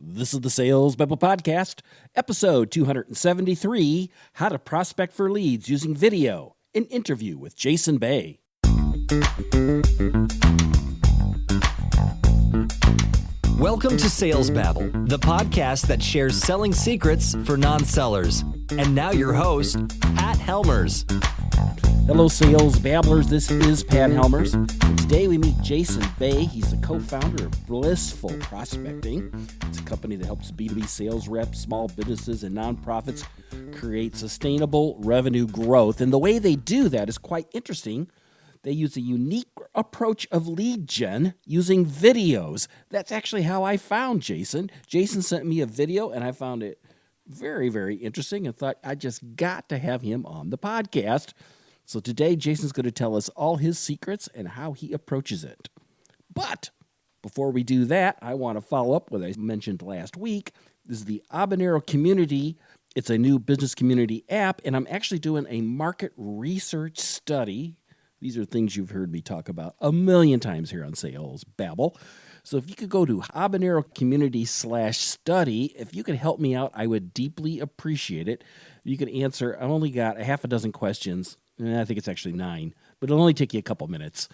This is the Sales Bible Podcast, episode 273, How to Prospect for Leads Using Video, an interview with Jason Bay. Welcome to Sales Babble, the podcast that shares selling secrets for non-sellers. And now your host, Pat Helmers. Hello, Sales Babblers. This is Pat Helmers. And today we meet Jason Bay. He's the co-founder of Blissful Prospecting. It's a company that helps B2B sales reps, small businesses, and nonprofits create sustainable revenue growth. And the way they do that is quite interesting. They use a unique approach of lead gen using videos. That's actually how I found Jason. Jason sent me a video, and I found it very, very interesting and thought I just got to have him on the podcast. So today, Jason's going to tell us all his secrets and how he approaches it. But before we do that, I want to follow up with what I mentioned last week. This is the Habanero Community. It's a new business community app, and I'm actually doing a market research study. These are things you've heard me talk about a million times here on Sales Babble. So if you could go to Habanero Community/study, if you could help me out, I would deeply appreciate it. You can answer, I've only got a half a dozen questions. I think it's actually 9, but it'll only take you a couple minutes.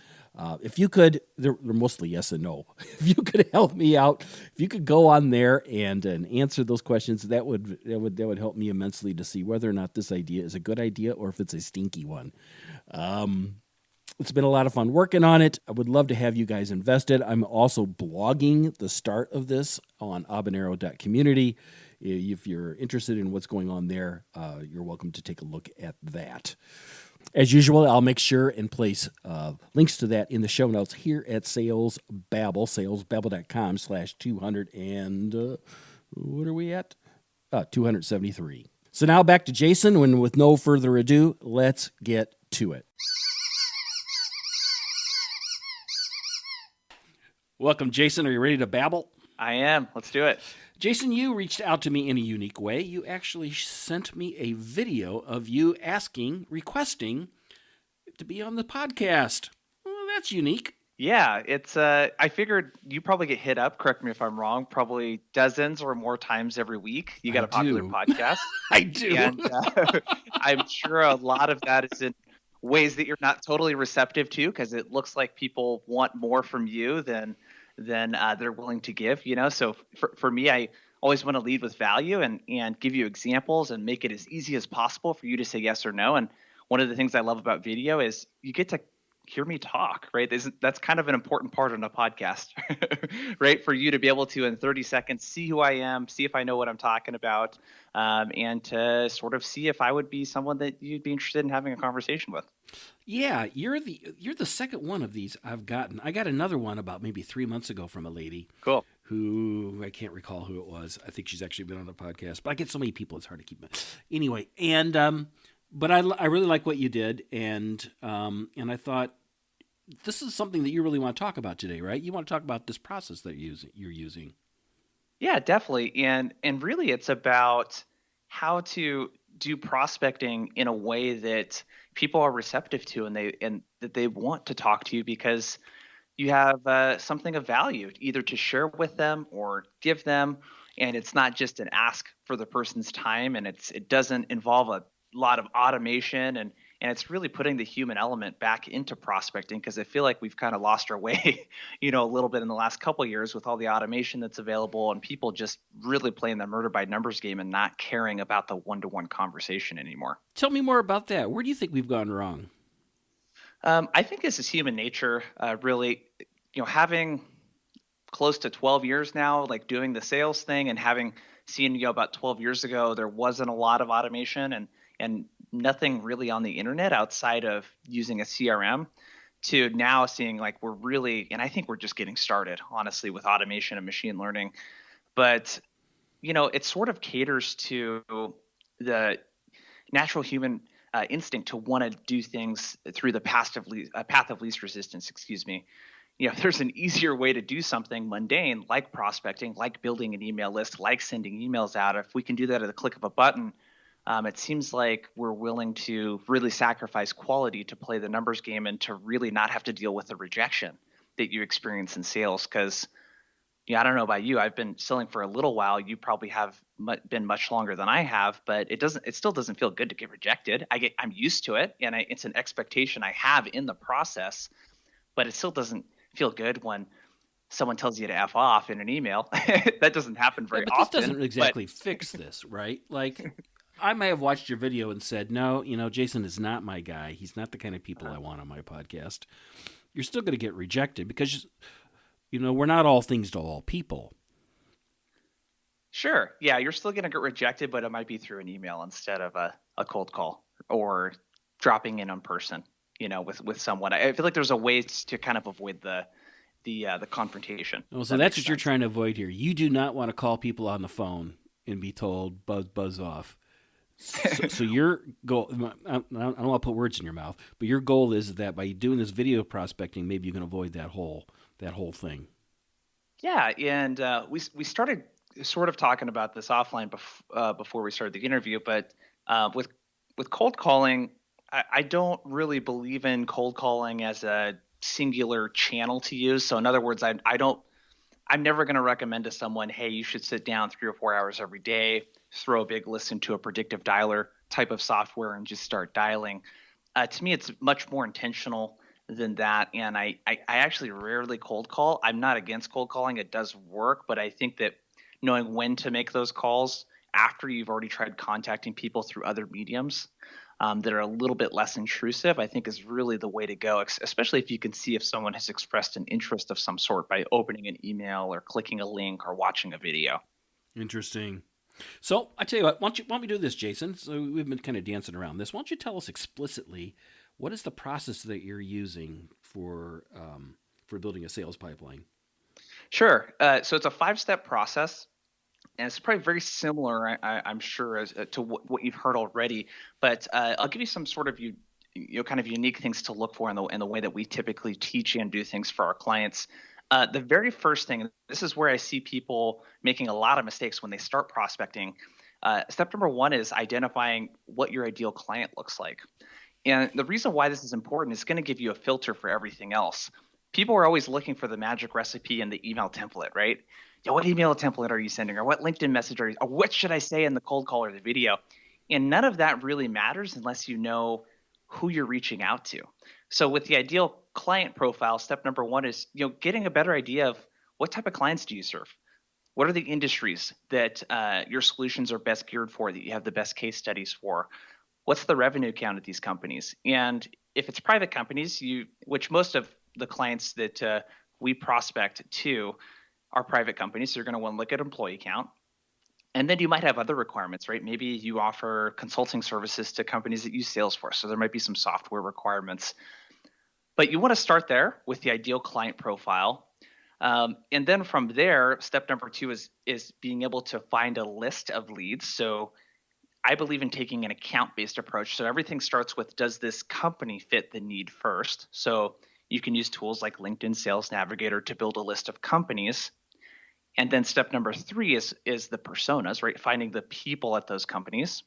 If you could, they're mostly yes and no. If you could help me out, if you could go on there and answer those questions, that would help me immensely to see whether or not this idea is a good idea or if it's a stinky one. It's been a lot of fun working on it. I would love to have you guys invested. I'm also blogging the start of this on habanero.community. If you're interested in what's going on there, you're welcome to take a look at that. As usual, I'll make sure and place links to that in the show notes here at Sales Babble, salesbabble.com/200 and what are we at? 273. So now back to Jason, and with no further ado, let's get to it. Welcome, Jason. Are you ready to babble? I am. Let's do it. Jason, you reached out to me in a unique way. You actually sent me a video of you requesting to be on the podcast. Well, that's unique. Yeah, it's. I figured you probably get hit up, correct me if I'm wrong, probably dozens or more times every week. You got a popular podcast. I do. And I'm sure a lot of that is in ways that you're not totally receptive to, because it looks like people want more from you than they're willing to give, you know? So for me, I always want to lead with value and give you examples and make it as easy as possible for you to say yes or no. And one of the things I love about video is you get to hear me talk, right? That's kind of an important part on a podcast, right? For you to be able to, in 30 seconds, see who I am, see if I know what I'm talking about, and to sort of see if I would be someone that you'd be interested in having a conversation with. Yeah, you're the second one of these I've gotten. I got another one about maybe 3 months ago from a lady. Cool. Who I can't recall who it was. I think she's actually been on the podcast, but I get so many people, it's hard to keep it. Anyway, and but I really like what you did, and I thought this is something that you really want to talk about today, right? You want to talk about this process that you're using. Yeah, definitely, and really, it's about how to do prospecting in a way that people are receptive to, and that they want to talk to you because you have something of value either to share with them or give them, and it's not just an ask for the person's time, and it doesn't involve a lot of automation, and it's really putting the human element back into prospecting, because I feel like we've kind of lost our way, a little bit in the last couple of years with all the automation that's available and people just really playing the murder by numbers game and not caring about the one-to-one conversation anymore. Tell me more about that. Where do you think we've gone wrong? I think this is human nature, really, having close to 12 years now, like doing the sales thing and having seen, about 12 years ago, there wasn't a lot of automation and nothing really on the internet outside of using a CRM, to now seeing like we're really, and I think we're just getting started, honestly, with automation and machine learning. But, it sort of caters to the natural human instinct to want to do things through the path of least resistance, There's an easier way to do something mundane like prospecting, like building an email list, like sending emails out. If we can do that at the click of a button, it seems like we're willing to really sacrifice quality to play the numbers game and to really not have to deal with the rejection that you experience in sales. Because Yeah, I don't know about you. I've been selling for a little while. You probably have been much longer than I have, but it still doesn't feel good to get rejected. I'm used to it, and it's an expectation I have in the process, but it still doesn't feel good when someone tells you to F off in an email. That doesn't happen Yeah, very but this often, doesn't but exactly fix this, right? Like, I may have watched your video and said, no, Jason is not my guy. He's not the kind of people I want on my podcast. You're still going to get rejected because, we're not all things to all people. sure. Yeah, you're still going to get rejected, but it might be through an email instead of a cold call or dropping in person, with someone. I feel like there's a way to kind of avoid the confrontation. Well, so that's what you're trying to avoid here. You do not want to call people on the phone and be told buzz off. So your goal, I don't want to put words in your mouth, but your goal is that by doing this video prospecting, maybe you can avoid that whole thing. Yeah, and we started sort of talking about this offline before we started the interview, but with cold calling, I don't really believe in cold calling as a singular channel to use. So in other words, I'm never going to recommend to someone, hey, you should sit down 3 or 4 hours every day, throw a big list into a predictive dialer type of software and just start dialing. To me, it's much more intentional than that. And I actually rarely cold call. I'm not against cold calling. It does work, but I think that knowing when to make those calls after you've already tried contacting people through other mediums that are a little bit less intrusive, I think is really the way to go, especially if you can see if someone has expressed an interest of some sort by opening an email or clicking a link or watching a video. Interesting. So I tell you what, why don't we do this, Jason? So we've been kind of dancing around this. Why don't you tell us explicitly what is the process that you're using for building a sales pipeline? Sure. So it's a 5-step process. And it's probably very similar, I'm sure, to what you've heard already. But I'll give you some sort of kind of unique things to look for in the way that we typically teach and do things for our clients. The very first thing, this is where I see people making a lot of mistakes when they start prospecting. Step number 1 is identifying what your ideal client looks like. And the reason why this is important is going to give you a filter for everything else. People are always looking for the magic recipe in the email template, right? What email template are you sending, or what LinkedIn message or what should I say in the cold call or the video? And none of that really matters unless you know who you're reaching out to. So with the ideal client profile, step number 1 is getting a better idea of what type of clients do you serve? What are the industries that your solutions are best geared for, that you have the best case studies for? What's the revenue count at these companies? And if it's private companies, which most of the clients that we prospect to are private companies, so you're going to want to look at employee count. And then you might have other requirements, right? Maybe you offer consulting services to companies that use Salesforce, so there might be some software requirements. But you want to start there with the ideal client profile. And then from there, step number 2 is being able to find a list of leads. So I believe in taking an account-based approach. So everything starts with, does this company fit the need first? So you can use tools like LinkedIn Sales Navigator to build a list of companies. And then step number 3 is the personas, right? Finding the people at those companies.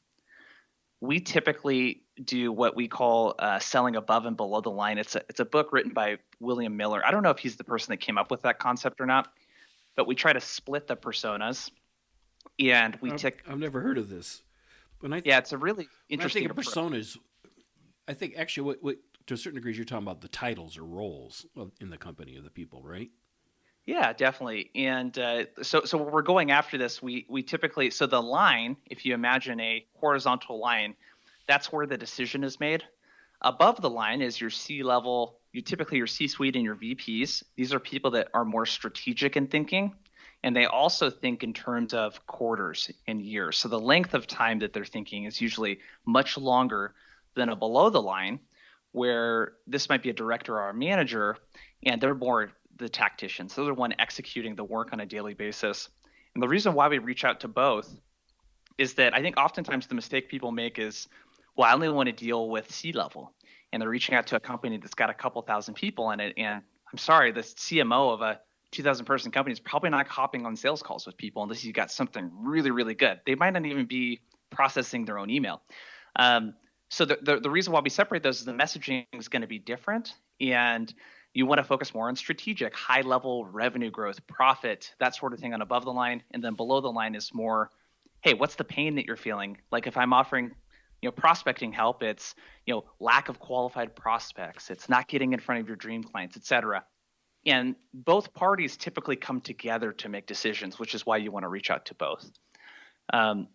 We typically do what we call selling above and below the line. It's a book written by William Miller. I don't know if he's the person that came up with that concept or not, but we try to split the personas. And I've never heard of this. It's a really interesting approach. I think of personas, I think actually what to a certain degree you're talking about the titles or roles in the company of the people, right? Yeah, definitely. And so when we're going after this, we typically, so the line, if you imagine a horizontal line, that's where the decision is made. Above the line is your C-level, typically your C-suite and your VPs. These are people that are more strategic in thinking, and they also think in terms of quarters and years. So the length of time that they're thinking is usually much longer than a below the line, where this might be a director or a manager, and they're more the tacticians. Those are the one executing the work on a daily basis. And the reason why we reach out to both is that I think oftentimes the mistake people make is, well, I only want to deal with C-level. And they're reaching out to a company that's got a couple thousand people in it. And I'm sorry, the CMO of a 2,000 person company is probably not hopping on sales calls with people unless you got something really, really good. They might not even be processing their own email. So the reason why we separate those is the messaging is going to be different. And You want to focus more on strategic, high level revenue growth, profit, that sort of thing on above the line. And then below the line is more, hey, what's the pain that you're feeling? Like if I'm offering, prospecting help, it's, lack of qualified prospects. It's not getting in front of your dream clients, et cetera. And both parties typically come together to make decisions, which is why you want to reach out to both. So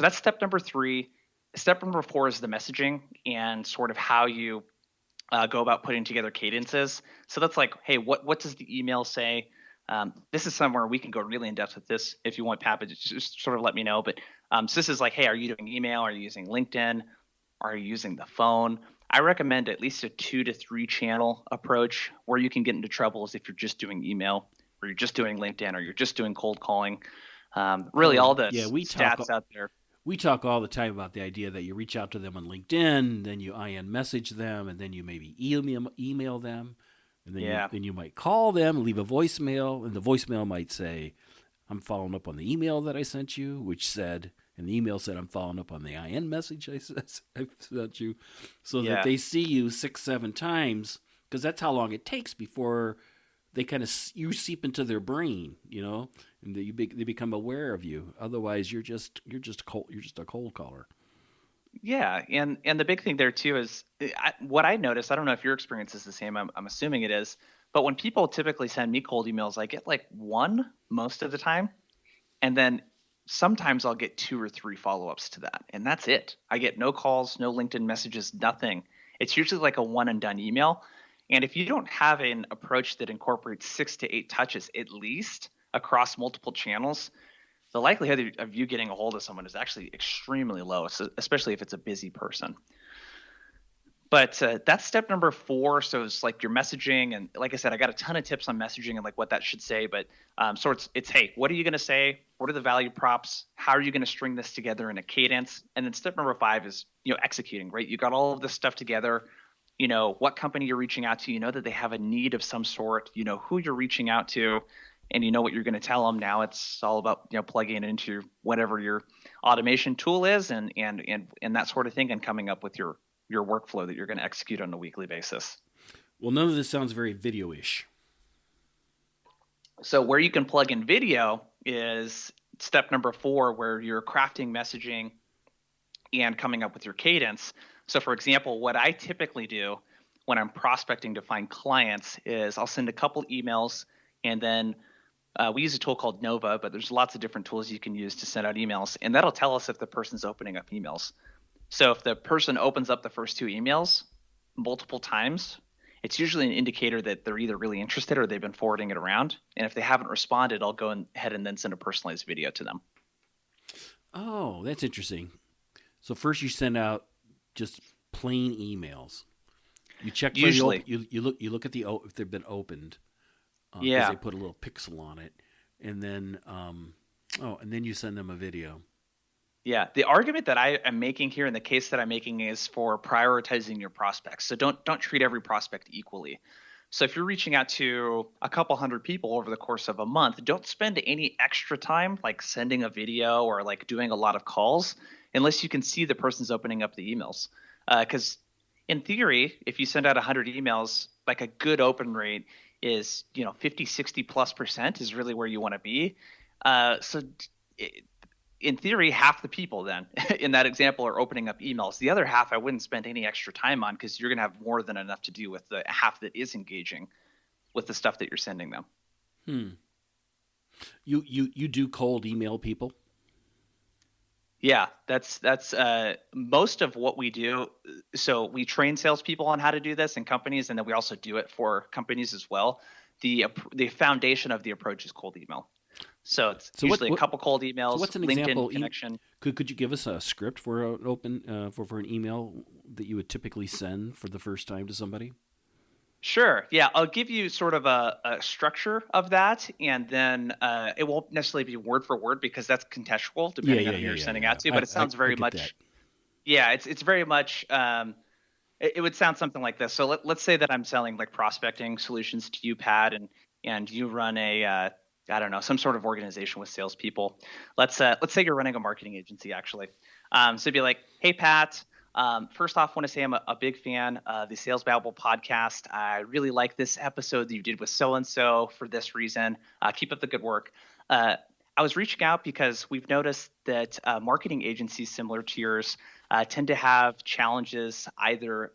that's step number 3. Step number 4 is the messaging and sort of how you go about putting together cadences. So that's like, hey, what does the email say? This is somewhere we can go really in depth with this. If you want, Pat, just sort of let me know. But so this is like, hey, are you doing email? Are you using LinkedIn? Are you using the phone? I recommend at least a 2 to 3 channel approach. Where you can get into trouble is if you're just doing email, or you're just doing LinkedIn, or you're just doing cold calling. Really, all the stats out there. We talk all the time about the idea that you reach out to them on LinkedIn, then you IM message them, and then you maybe email them, and then you might call them, leave a voicemail, and the voicemail might say, I'm following up on the email that I sent you, and the email said, I'm following up on the IN message I sent you, so that they see you 6-7 times, because that's how long it takes before they kind of you seep into their brain, and they become aware of you. Otherwise, you're just a cold caller. Yeah, and the big thing there too is what I noticed. I don't know if your experience is the same. I'm assuming it is. But when people typically send me cold emails, I get like 1 most of the time, and then sometimes I'll get 2 or 3 follow-ups to that, and that's it. I get no calls, no LinkedIn messages, nothing. It's usually like a one and done email. And if you don't have an approach that incorporates 6 to 8 touches at least across multiple channels, the likelihood of you getting a hold of someone is actually extremely low, especially if it's a busy person. But that's step number 4. So it's like your messaging. And like I said, I got a ton of tips on messaging and like what that should say. But so it's, hey, what are you going to say? What are the value props? How are you going to string this together in a cadence? And then step number 5 is, executing, right? You got all of this stuff together. What company you're reaching out to, that they have a need of some sort, who you're reaching out to, and what you're going to tell them. Now it's all about, plugging it into whatever your automation tool is and that sort of thing, and coming up with your workflow that you're going to execute on a weekly basis. Well, none of this sounds very video-ish. So where you can plug in video is step number 4, where you're crafting messaging and coming up with your cadence. So for example, what I typically do when I'm prospecting to find clients is I'll send a couple emails, and then we use a tool called Nova, but there's lots of different tools you can use to send out emails, and that'll tell us if the person's opening up emails. So if the person opens up the first 2 emails multiple times, it's usually an indicator that they're either really interested or they've been forwarding it around. And if they haven't responded, I'll go ahead and then send a personalized video to them. Oh, that's interesting. So first you send out just plain emails. You check for usually. You look at if they've been opened. Yeah. They put a little pixel on it, and then and then you send them a video. Yeah, the argument that I am making here, and the case that I'm making, is for prioritizing your prospects. So don't treat every prospect equally. So if you're reaching out to a couple hundred people over the course of a month, don't spend any extra time like sending a video or like doing a lot of calls unless you can see the person's opening up the emails. Because in theory, if you send out 100 emails, like a good open rate is 50, 60+% is really where you want to be. In theory, half the people then in that example are opening up emails. The other half I wouldn't spend any extra time on, because you're going to have more than enough to do with the half that is engaging with the stuff that you're sending them. You do cold email people? Yeah, that's most of what we do. So we train salespeople on how to do this in companies, and then we also do it for companies as well. The foundation of the approach is cold email. So it's usually a couple cold emails. So what's an LinkedIn example connection? Could you give us a script for an open for an email that you would typically send for the first time to somebody? Sure. Yeah, I'll give you sort of a structure of that, and then it won't necessarily be word for word because that's contextual depending on who you're sending out to. But it sounds very much. That. Yeah, it's very much. It would sound something like this. So let's say that I'm selling like prospecting solutions to you, Pat, and you run a I don't know, some sort of organization with salespeople. Let's say you're running a marketing agency, actually. So it'd be like, hey, Pat, First off, I want to say I'm a big fan of the Sales Babble podcast. I really like this episode that you did with so-and-so for this reason. Keep up the good work. I was reaching out because we've noticed that marketing agencies similar to yours tend to have challenges either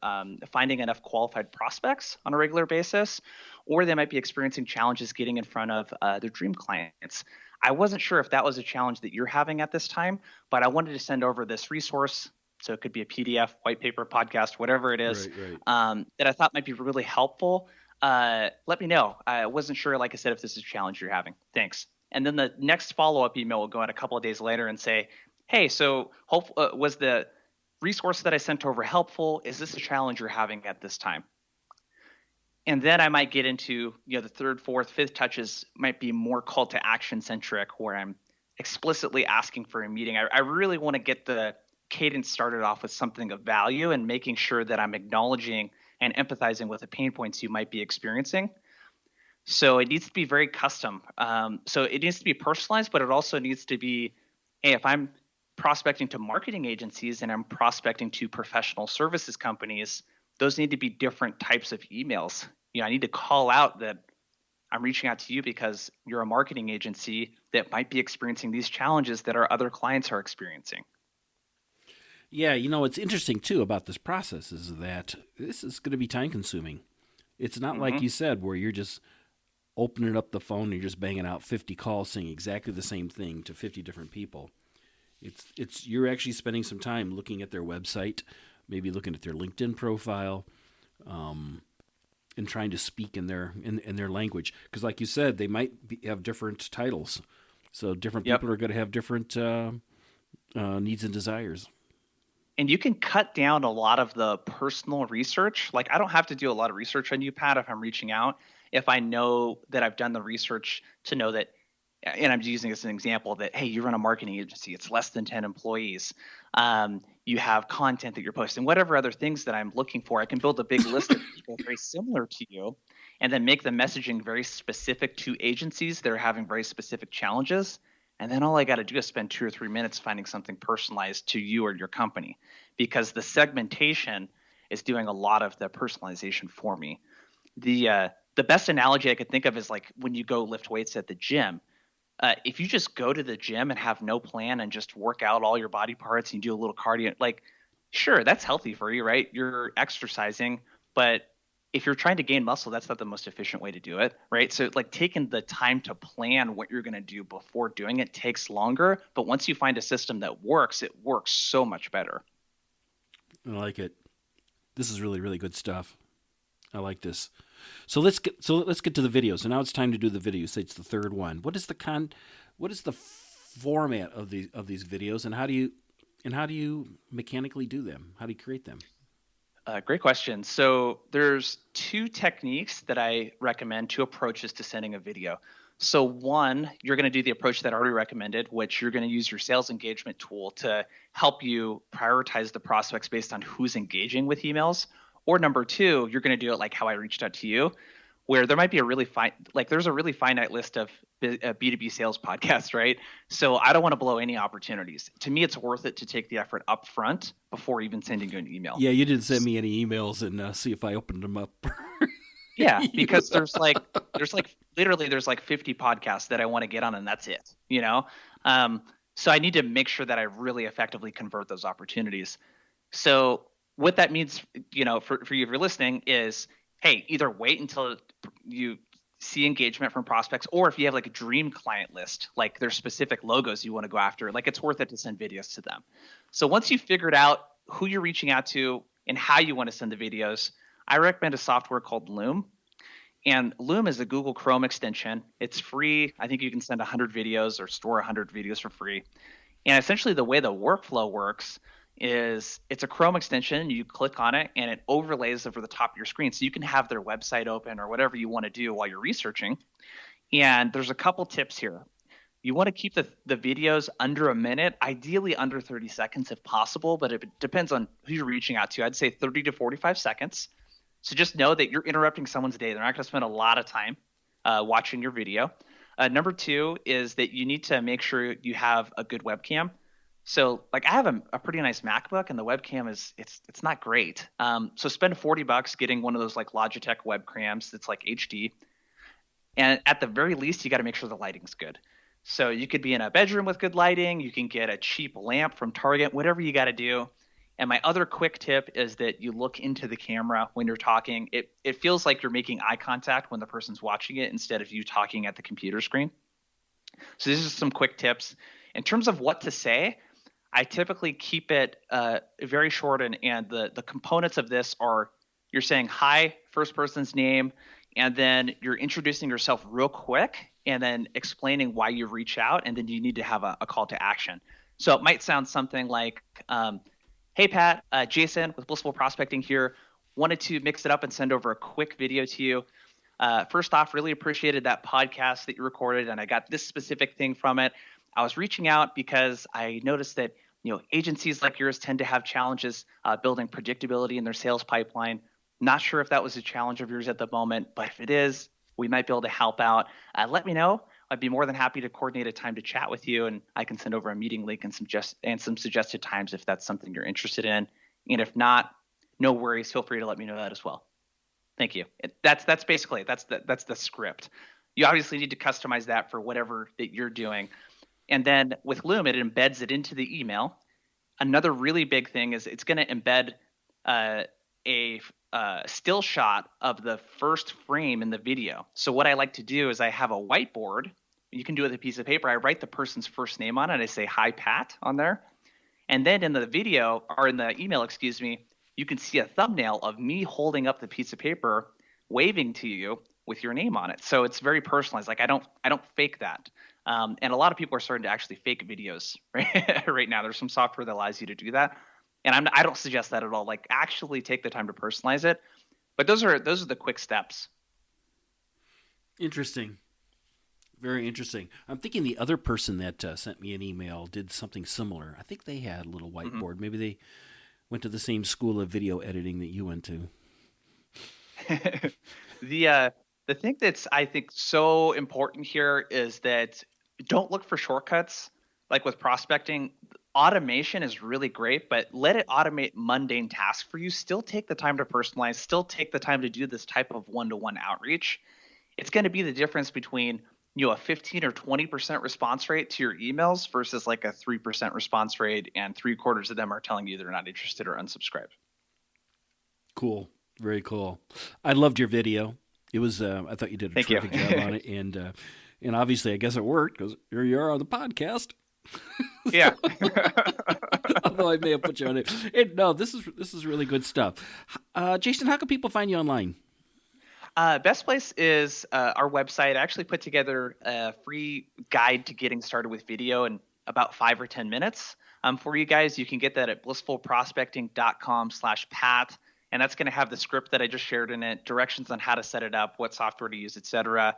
finding enough qualified prospects on a regular basis, or they might be experiencing challenges getting in front of their dream clients. I wasn't sure if that was a challenge that you're having at this time, but I wanted to send over this resource. So it could be a PDF, white paper, podcast, whatever it is, Right. that I thought might be really helpful. Let me know. I wasn't sure, like I said, if this is a challenge you're having. Thanks. And then the next follow-up email will go out a couple of days later and say, hey, so was the resource that I sent over helpful? Is this a challenge you're having at this time? And then I might get into, the third, fourth, fifth touches might be more call to action centric, where I'm explicitly asking for a meeting. I really want to get the cadence started off with something of value and making sure that I'm acknowledging and empathizing with the pain points you might be experiencing. So it needs to be very custom. So it needs to be personalized, but it also needs to be, hey, if I'm prospecting to marketing agencies and I'm prospecting to professional services companies, those need to be different types of emails. I need to call out that I'm reaching out to you because you're a marketing agency that might be experiencing these challenges that our other clients are experiencing. Yeah, what's interesting too about this process is that this is going to be time consuming. It's not like you said where you're just opening up the phone and you're just banging out 50 calls saying exactly the same thing to 50 different people. It's you're actually spending some time looking at their website, maybe looking at their LinkedIn profile, and trying to speak in their language. Because like you said, they might have different titles, so different people are going to have different needs and desires. And you can cut down a lot of the personal research. Like I don't have to do a lot of research on you, Pat, if I'm reaching out. If I know that I've done the research to know that, and I'm using this as an example, that, hey, you run a marketing agency, it's less than 10 employees. You have content that you're posting, whatever other things that I'm looking for. I can build a big list of people very similar to you and then make the messaging very specific to agencies that are having very specific challenges. And then all I got to do is spend 2 or 3 minutes finding something personalized to you or your company, because the segmentation is doing a lot of the personalization for me. The best analogy I could think of is like when you go lift weights at the gym. If you just go to the gym and have no plan and just work out all your body parts and you do a little cardio, like, sure, that's healthy for you, right? You're exercising, but if you're trying to gain muscle, that's not the most efficient way to do it, right? So like taking the time to plan what you're going to do before doing it takes longer. But once you find a system that works, it works so much better. I like it. This is really, really good stuff. I like this. So let's get to the video. So now it's time to do the video. Say it's the third one. What is the format of these videos, and how do you mechanically do them? How do you create them? Great question. So there's 2 techniques that I recommend, 2 approaches to sending a video. So one, you're going to do the approach that I already recommended, which you're going to use your sales engagement tool to help you prioritize the prospects based on who's engaging with emails. Or number 2, you're going to do it like how I reached out to you, where there might be there's a really finite list of B2B sales podcasts, right? So I don't want to blow any opportunities. To me, it's worth it to take the effort up front before even sending you an email. Yeah, you didn't send me any emails and see if I opened them up. Yeah, because there's like literally 50 podcasts that I want to get on, and that's it, So I need to make sure that I really effectively convert those opportunities. So what that means, for you if you're listening is, hey, either wait until you see engagement from prospects, or if you have like a dream client list, like there's specific logos you want to go after, like it's worth it to send videos to them. So once you've figured out who you're reaching out to and how you want to send the videos, I recommend a software called Loom. And Loom is a Google Chrome extension. It's free. I think you can send 100 videos or store 100 videos for free. And essentially the way the workflow works is it's a Chrome extension. You click on it and it overlays over the top of your screen. So you can have their website open or whatever you want to do while you're researching. And there's a couple tips here. You want to keep the videos under a minute, ideally under 30 seconds if possible, but it depends on who you're reaching out to. I'd say 30 to 45 seconds. So just know that you're interrupting someone's day. They're not going to spend a lot of time watching your video. Number 2 is that you need to make sure you have a good webcam. So like I have a pretty nice MacBook and the webcam is it's not great. So spend $40 getting one of those like Logitech webcams that's like HD. And at the very least, you got to make sure the lighting's good. So you could be in a bedroom with good lighting. You can get a cheap lamp from Target, whatever you got to do. And my other quick tip is that you look into the camera when you're talking. It feels like you're making eye contact when the person's watching it instead of you talking at the computer screen. So these are some quick tips. In terms of what to say, I typically keep it very short, and the components of this are you're saying hi, first person's name, and then you're introducing yourself real quick, and then explaining why you reach out, and then you need to have a call to action. So it might sound something like, "Hey Pat, Jason with Blissful Prospecting here. Wanted to mix it up and send over a quick video to you. First off, really appreciated that podcast that you recorded, and I got this specific thing from it. I was reaching out because I noticed that agencies like yours tend to have challenges building predictability in their sales pipeline. Not sure if that was a challenge of yours at the moment, but if it is, we might be able to help out. Let me know. I'd be more than happy to coordinate a time to chat with you, and I can send over a meeting link and some suggested times if that's something you're interested in. And if not, no worries. Feel free to let me know that as well. Thank you. That's basically it. That's the script. You obviously need to customize that for whatever that you're doing. And then with Loom, it embeds it into the email. Another really big thing is it's going to embed a still shot of the first frame in the video. So what I like to do is I have a whiteboard. You can do it with a piece of paper. I write the person's first name on it. I say, "Hi, Pat," on there. And then in the video, or in the email, excuse me, you can see a thumbnail of me holding up the piece of paper, waving to you with your name on it. So it's very personalized. Like I don't fake that. And a lot of people are starting to actually fake videos right now. There's some software that allows you to do that. And I don't suggest that at all. Like actually take the time to personalize it. But those are the quick steps. Interesting. Very interesting. I'm thinking the other person that sent me an email did something similar. I think they had a little whiteboard. Maybe they went to the same school of video editing that you went to. The thing that's I think so important here is that don't look for shortcuts. Like with prospecting, automation is really great, but let it automate mundane tasks for you. Still take the time to personalize, still take the time to do this type of one-to-one outreach. It's going to be the difference between a 15 or 20% response rate to your emails versus like a 3% response rate, and 3/4 of them are telling you they're not interested or unsubscribed. Cool. Very cool. I loved your video. It was, I thought you did a terrific job on it. And obviously, I guess it worked because here you are on the podcast. Yeah. Although I may have put you on it. No, this is really good stuff. Jason, how can people find you online? Best place is our website. I actually put together a free guide to getting started with video in about 5 or 10 minutes for you guys. You can get that at blissfulprospecting.com/Pat. And that's going to have the script that I just shared in it, directions on how to set it up, what software to use, etc.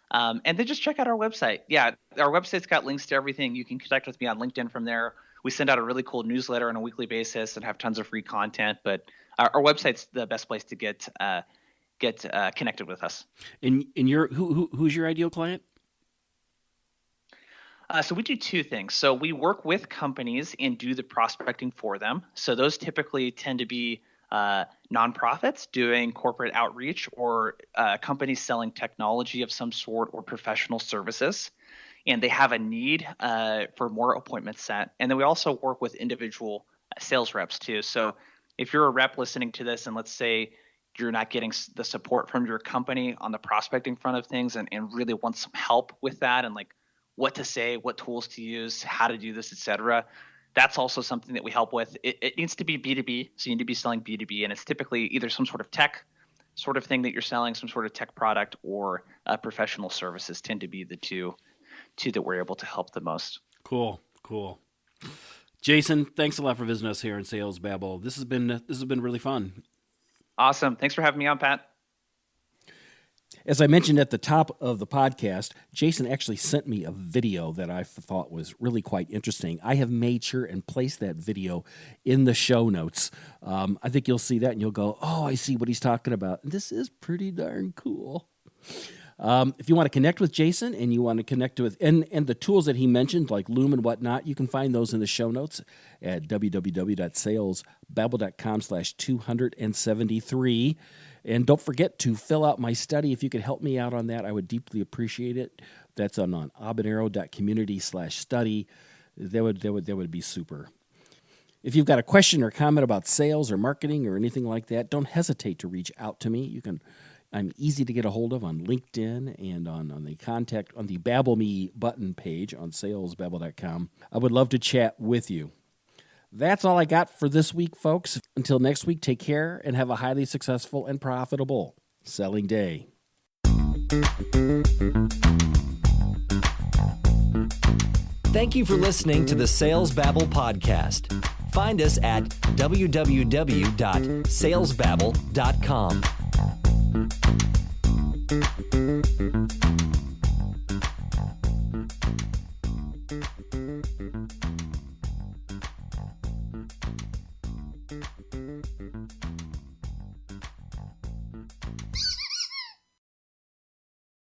And then just check out our website. Yeah, our website's got links to everything. You can connect with me on LinkedIn from there. We send out a really cool newsletter on a weekly basis and have tons of free content. But our website's the best place to get connected with us. And who's your ideal client? So we do two things. So we work with companies and do the prospecting for them. So those typically tend to be nonprofits doing corporate outreach, or companies selling technology of some sort or professional services, and they have a need for more appointments set. And then we also work with individual sales reps too. So if you're a rep listening to this, and let's say you're not getting the support from your company on the prospecting front of things, and really want some help with that, and like what to say, what tools to use, how to do this, etc., that's also something that we help with. It needs to be B2B, so you need to be selling B2B, and it's typically either some sort of tech sort of thing that you're selling, some sort of tech product, or professional services tend to be the two that we're able to help the most. Cool. Jason, thanks a lot for visiting us here in Sales Babble. This has been really fun. Awesome. Thanks for having me on, Pat. As I mentioned at the top of the podcast, Jason actually sent me a video that I thought was really quite interesting. I have made sure and placed that video in the show notes. I think you'll see that and you'll go, "Oh, I see what he's talking about." This is pretty darn cool. If you want to connect with Jason and you want to connect with and the tools that he mentioned, like Loom and whatnot, you can find those in the show notes at www.salesbabble.com/273. And don't forget to fill out my study. If you could help me out on that, I would deeply appreciate it. That's on habanero.community/study. That would be super. If you've got a question or comment about sales or marketing or anything like that, don't hesitate to reach out to me. I'm easy to get a hold of on LinkedIn and on the Babble Me button page on salesbabble.com. I would love to chat with you. That's all I got for this week, folks. Until next week, take care and have a highly successful and profitable selling day. Thank you for listening to the Sales Babble podcast. Find us at www.salesbabble.com.